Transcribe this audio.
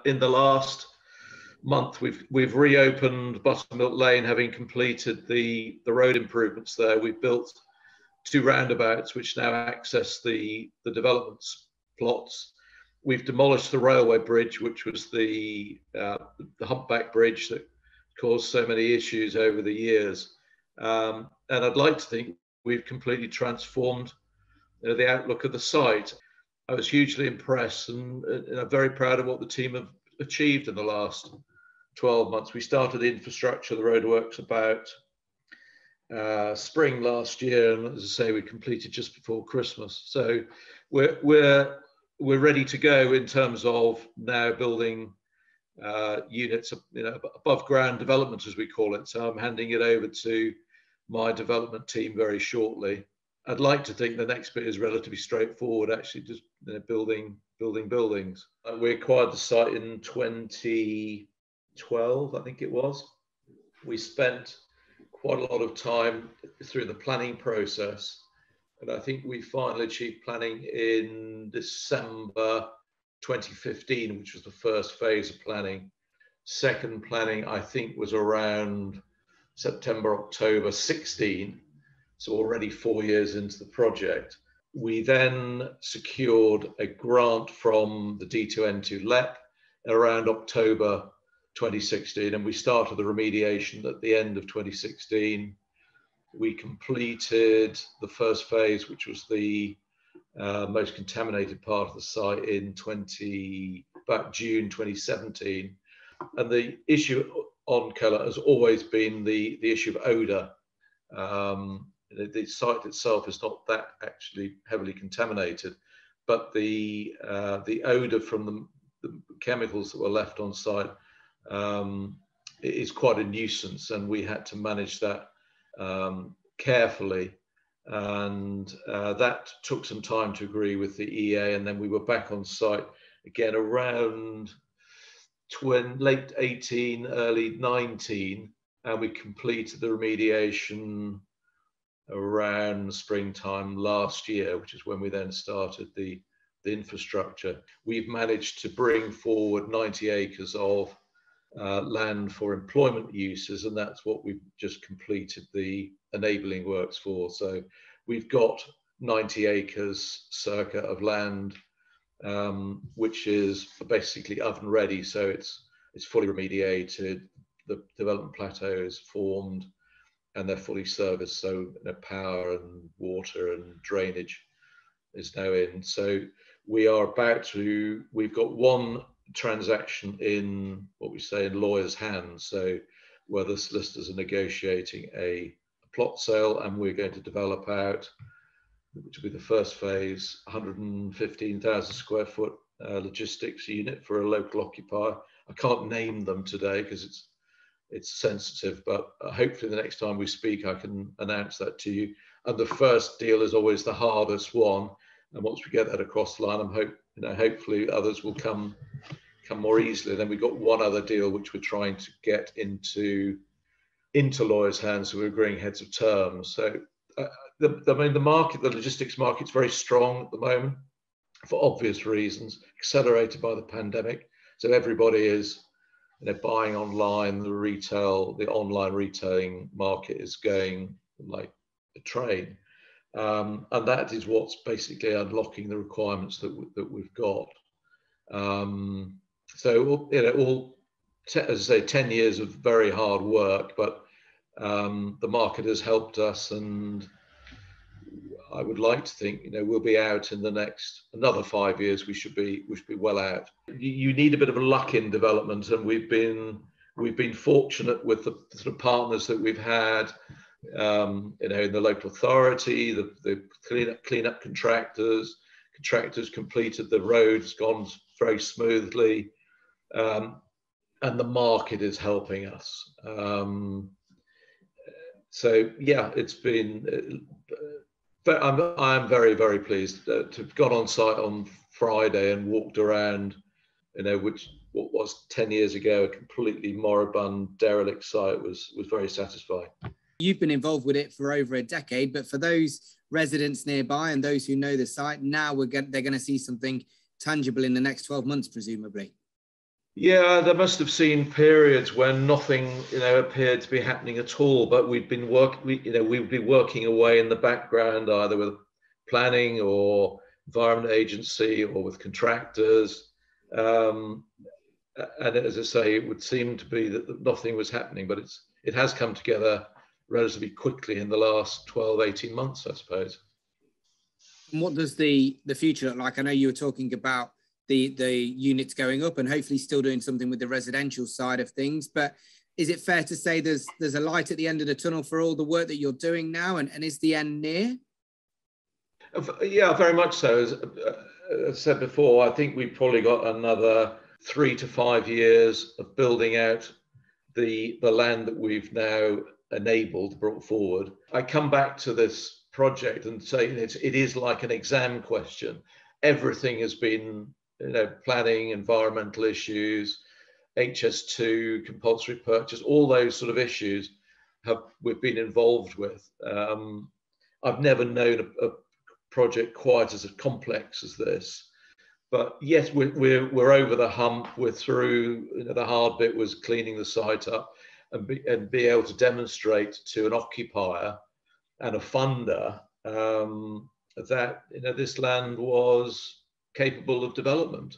in the last month, we've reopened Buttermilk Lane, having completed the road improvements there. We've built 2 roundabouts which now access the development plots. We've demolished the railway bridge, which was the humpback bridge that caused so many issues over the years. And I'd like to think we've completely transformed the outlook of the site. I was hugely impressed, and I'm very proud of what the team have achieved in the last 12 months. We started infrastructure, the roadworks, about spring last year, and as I say, we completed just before Christmas. So we're ready to go in terms of now building units, above ground development, as we call it. So I'm handing it over to my development team very shortly. I'd like to think the next bit is relatively straightforward, actually just building buildings. We acquired the site in 2012, I think it was. We spent quite a lot of time through the planning process, and I think we finally achieved planning in December 2015, which was the first phase of planning. Second planning, I think, was around September, October 16, so already 4 years into the project. We then secured a grant from the D2N2 LEP around October 2016, and we started the remediation at the end of 2016. We completed the first phase, which was the most contaminated part of the site, in about June 2017. And the issue on Coalite has always been the issue of odour. The site itself is not that actually heavily contaminated, but the odour from the chemicals that were left on site is quite a nuisance, and we had to manage that carefully. And that took some time to agree with the EA, and then we were back on site again around late 18, early 19, and we completed the remediation around springtime last year, which is when we then started the infrastructure. We've managed to bring forward 90 acres of land for employment uses, and that's what we've just completed the enabling works for. So we've got 90 acres circa of land, which is basically oven ready. So it's fully remediated, the development plateau is formed, and they're fully serviced. So power and water and drainage is now in. So we've got one transaction in what we say in lawyers' hands, so where the solicitors are negotiating a plot sale, and we're going to develop out, which will be the first phase, 115,000 square foot logistics unit for a local occupier. I can't name them today because it's sensitive, but hopefully the next time we speak I can announce that to you. And the first deal is always the hardest one, and once we get that across the line, hopefully others will come more easily. Then we've got one other deal which we're trying to get into lawyers' hands, so we're agreeing heads of terms. So the logistics market's very strong at the moment for obvious reasons, accelerated by the pandemic. So everybody is buying online. The online retailing market is going like a train, and that is what's basically unlocking the requirements that we've got. So as I say, 10 years of very hard work, but the market has helped us, and I would like to think we'll be out in the next another 5 years. We should be well out. You need a bit of luck in development, and we've been fortunate with the sort of partners that we've had, in the local authority, the cleanup contractors completed the roads, gone very smoothly, and the market is helping us. So yeah, it's been. I'm very, very pleased to have gone on site on Friday and walked around, what was 10 years ago a completely moribund, derelict site was very satisfying. You've been involved with it for over a decade, but for those residents nearby and those who know the site, now they're going to see something tangible in the next 12 months, presumably. Yeah, they must have seen periods when nothing, appeared to be happening at all. But we'd been we'd be working away in the background, either with planning or environment agency or with contractors. Um, and as I say, it would seem to be that nothing was happening, but it has come together relatively quickly in the last 12, 18 months, I suppose. And what does the future look like? I know you were talking about the units going up and hopefully still doing something with the residential side of things, but is it fair to say there's a light at the end of the tunnel for all the work that you're doing now, and is the end near? Yeah, very much so. As I said before, I think we've probably got another 3 to 5 years of building out the land that we've now enabled, brought forward. I come back to this project and say it is like an exam question. Everything has been, planning, environmental issues, HS2, compulsory purchase, all those sort of issues we've been involved with. I've never known a project quite as complex as this. But yes, we're over the hump. We're through. The hard bit was cleaning the site up and be able to demonstrate to an occupier and a funder that this land was capable of development.